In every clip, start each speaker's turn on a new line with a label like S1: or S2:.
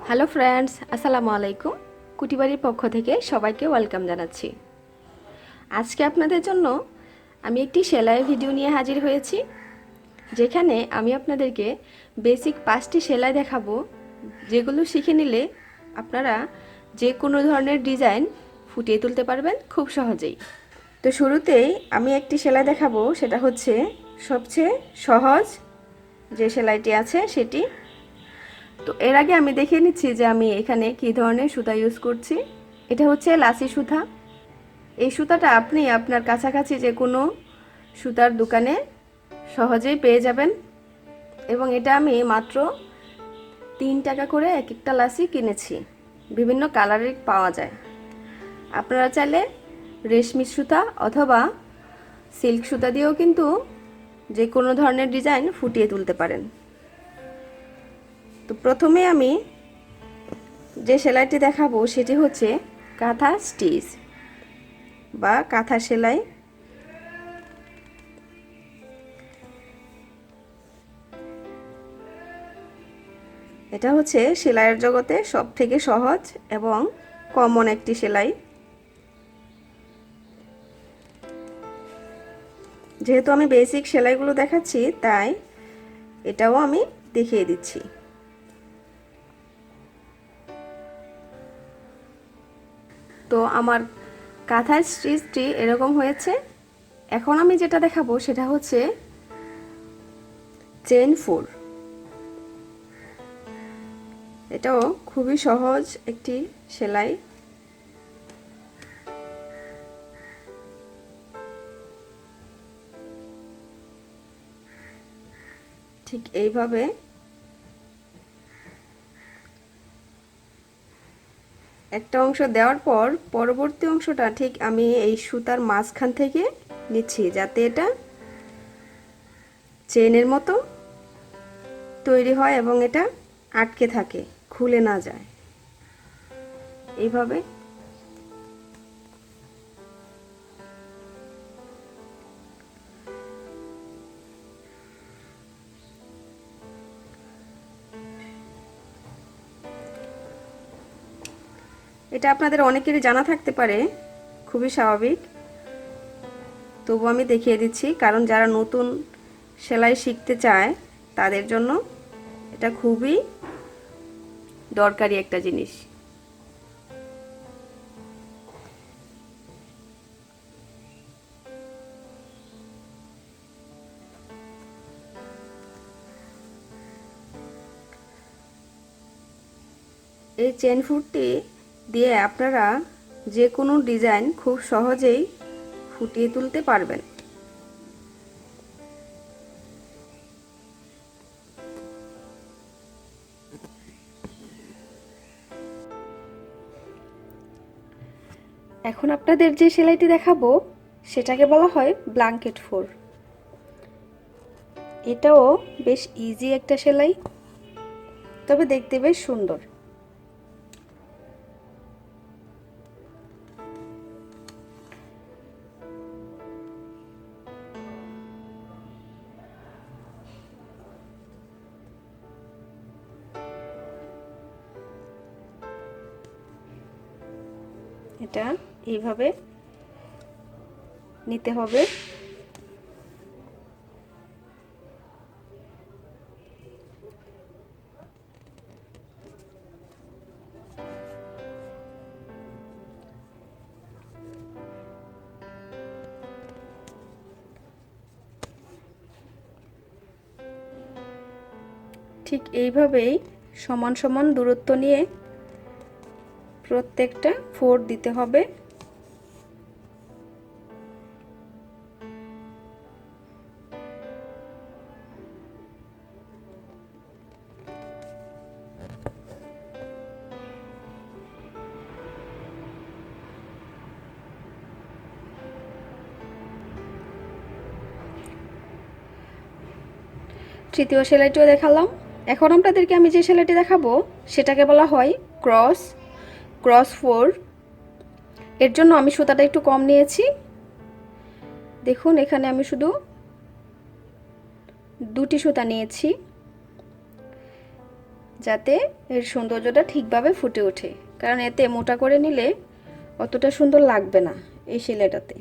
S1: Hello friends, আসসালামু আলাইকুম। কুটিবাড়ির পক্ষ থেকে সবাইকে ওয়েলকাম জানাচ্ছি। আজকে আপনাদের জন্য আমি একটি সেলাই ভিডিও নিয়ে হাজির হয়েছি, যেখানে আমি আপনাদেরকে বেসিক 5টি সেলাই দেখাবো, যেগুলো শিখে নিলে আপনারা যে কোনো ধরনের ডিজাইন ফুটিয়ে তুলতে পারবেন খুব সহজেই। তো শুরুতেই আমি একটি সেলাই দেখাবো, সেটা হচ্ছে সবচেয়ে সহজ যে সেলাইটি আছে সেটি। তো এর আগে আমি দেখিয়ে নিচ্ছি যে আমি এখানে কী ধরনের সুতা ইউজ করছি। এটা হচ্ছে লাসি সুতা। এই সুতাটা আপনি আপনার কাছাকাছি যে কোনো সুতার দোকানে সহজেই পেয়ে যাবেন, এবং এটা আমি মাত্র 3 টাকা করে এক একটা লাসি কিনেছি। বিভিন্ন কালারের পাওয়া যায়। আপনারা চাইলে রেশমি সুতা অথবা সিল্ক সুতা দিয়েও কিন্তু যে কোনো ধরনের ডিজাইন ফুটিয়ে তুলতে পারেন। তো প্রথমে আমি যে সেলাইটি দেখাবো সেটি হচ্ছে কাঁথা স্টিচ বা কাঁথা সেলাই। এটা হচ্ছে সেলাইয়ের জগতে সবথেকে সহজ এবং কমন একটি সেলাই। যেহেতু আমি বেসিক সেলাইগুলো দেখাচ্ছি, তাই এটাও আমি দেখিয়ে দিচ্ছি। তো আমার কাঁথা স্টিচটি এরকম হয়েছে। এখন আমি যেটা দেখাবো সেটা হচ্ছে চেন 4। এটাও খুবই সহজ একটি সেলাই। ঠিক এইভাবে একটা অংশ দেওয়ার পর পরবর্তী অংশটা ঠিক আমি এই সুতার মাঝখান থেকে নিচ্ছি, যাতে এটা চেনের মতো তৈরি হয় এবং এটা আটকে থাকে, খুলে না যায়। এইভাবে এটা আপনাদের অনেকেরই জানা থাকতে পারে, খুবই স্বাভাবিক। তবু আমি দেখিয়ে দিচ্ছি, কারণ যারা নতুন সেলাই শিখতে চায় তাদের জন্য এটা খুবই দরকারি একটা জিনিস। এই চেন ফুটটি দিয়ে আপনারা যে কোনো ডিজাইন খুব সহজেই ফুটিয়ে তুলতে পারবেন। এখন আপনাদের যে সেলাইটি দেখাবো সেটাকে বলা হয় ব্ল্যাঙ্কেট 4। এটাও বেশ ইজি একটা সেলাই, তবে দেখতে বেশ সুন্দর। এটা এইভাবে নিতে হবে। ঠিক এইভাবেই সমান সমান দূরত্ব নিয়ে প্রত্যেকটা ফোর দিতে হবে। তৃতীয় সেলাইটিও দেখালাম। এখন আপনাদেরকে আমি যে সেলাইটি দেখাবো সেটাকে বলা হয় ক্রস 4। এর জন্য আমি সুতাটা একটু কম নিয়েছি। দেখুন, এখানে আমি শুধু 2টি সুতা নিয়েছি। যাতে এর সৌন্দর্যটা ঠিকভাবে ফুটে ওঠে, কারণ এতে মোটা করে নিলে অতটা সুন্দর লাগবে না এই সেলাইটাতে।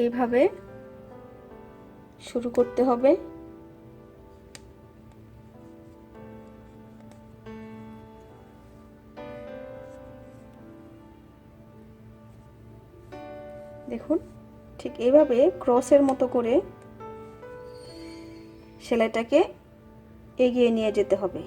S1: এইভাবে শুরু করতে হবে। দেখুন, ঠিক এইভাবে ক্রসের মতো করে সেলাইটাকে এগিয়ে নিয়ে যেতে হবে।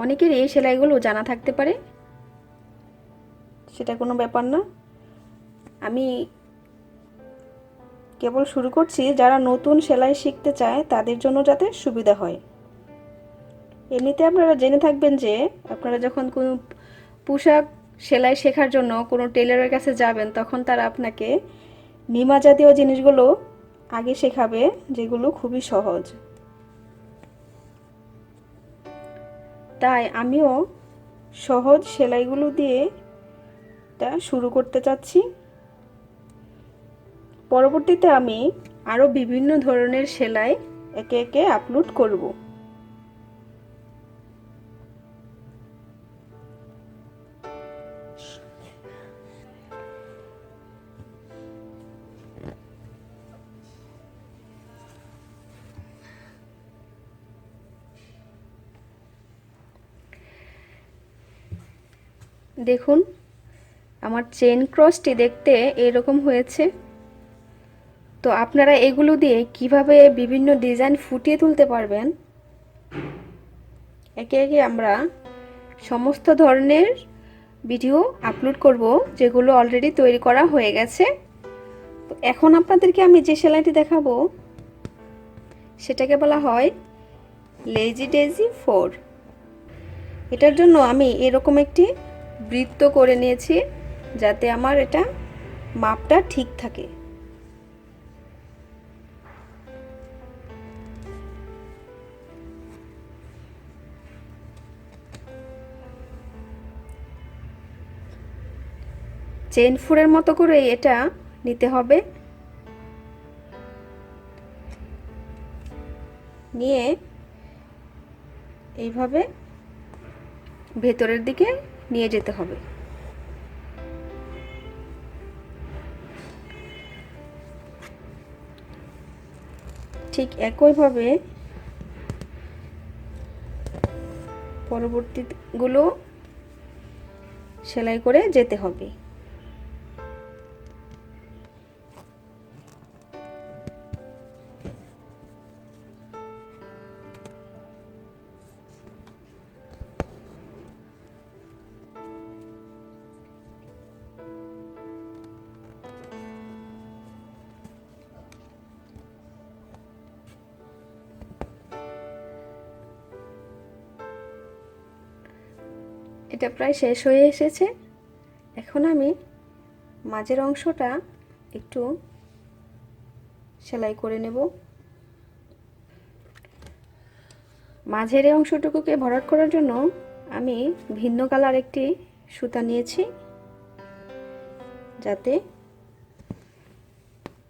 S1: অনেকের এই সেলাইগুলো জানা থাকতে পারে, সেটা কোনো ব্যাপার না। আমি কেবল শুরু করছি যারা নতুন সেলাই শিখতে চায় তাদের জন্য যাতে সুবিধা হয়। এমনিতে আপনারা জেনে থাকবেন যে আপনারা যখন কোনো পোশাক সেলাই শেখার জন্য কোনো টেলারের কাছে যাবেন, তখন তারা আপনাকে নিমা জাতীয় জিনিসগুলো আগে শেখাবে, যেগুলো খুবই সহজ। তাই আমিও সহজ সেলাইগুলো দিয়ে তা শুরু করতে চাচ্ছি। পরবর্তীতে আমি আরও বিভিন্ন ধরনের সেলাই একে একে আপলোড করব। দেখুন, আমার চেন ক্রসটি দেখতে এরকম হয়েছে। তো আপনারা এগুলো দিয়ে কিভাবে বিভিন্ন ডিজাইন ফুটিয়ে তুলতে পারবেন, একে একে আমরা সমস্ত ধরনের ভিডিও আপলোড করব, যেগুলো অলরেডি তৈরি করা হয়ে গেছে। তো এখন আপনাদেরকে আমি যে সেলাইটি দেখাবো সেটাকে বলা হয় লেজি ডেজি 4। এটার জন্য আমি এরকম একটি বৃত্ত করে নিয়েছি, যাতে আমার এটা মাপটা ঠিক থাকে। চেন 4-এর মতো করে এটা নিতে হবে। নিয়ে এইভাবে ভেতরের দিকে নিয়ে যেতে হবে। ঠিক একইভাবে পরবর্তীগুলো সেলাই করে যেতে হবে। এটা প্রায় শেষ হয়ে এসেছে। এখন আমি মাঝের অংশটা একটু সেলাই করে নেব। মাঝের এই অংশটুকুকে ভরাট করার জন্য আমি ভিন্ন কালার একটি সুতা নিয়েছি, যাতে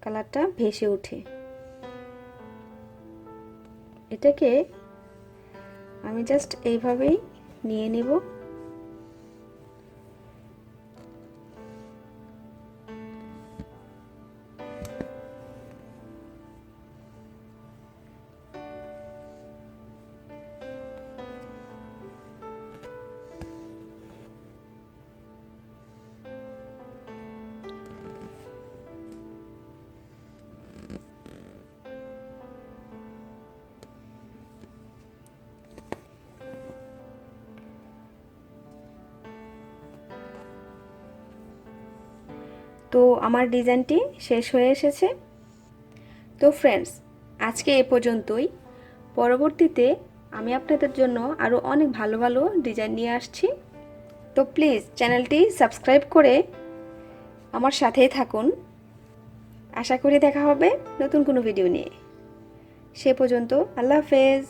S1: কালারটা ভেসে ওঠে। এটাকে আমি জাস্ট এইভাবেই নিয়ে নেব। তো আমার ডিজাইনটি শেষ হয়ে এসেছে। তো ফ্রেন্ডস, আজকে এ পর্যন্তই। পরবর্তীতে আমি আপনাদের জন্য আরও অনেক ভালো ভালো ডিজাইন নিয়ে আসছি। তো প্লিজ চ্যানেলটি সাবস্ক্রাইব করে আমার সাথেই থাকুন। আশা করি দেখা হবে নতুন কোনো ভিডিও নিয়ে। সে পর্যন্ত আল্লাহ হাফেজ।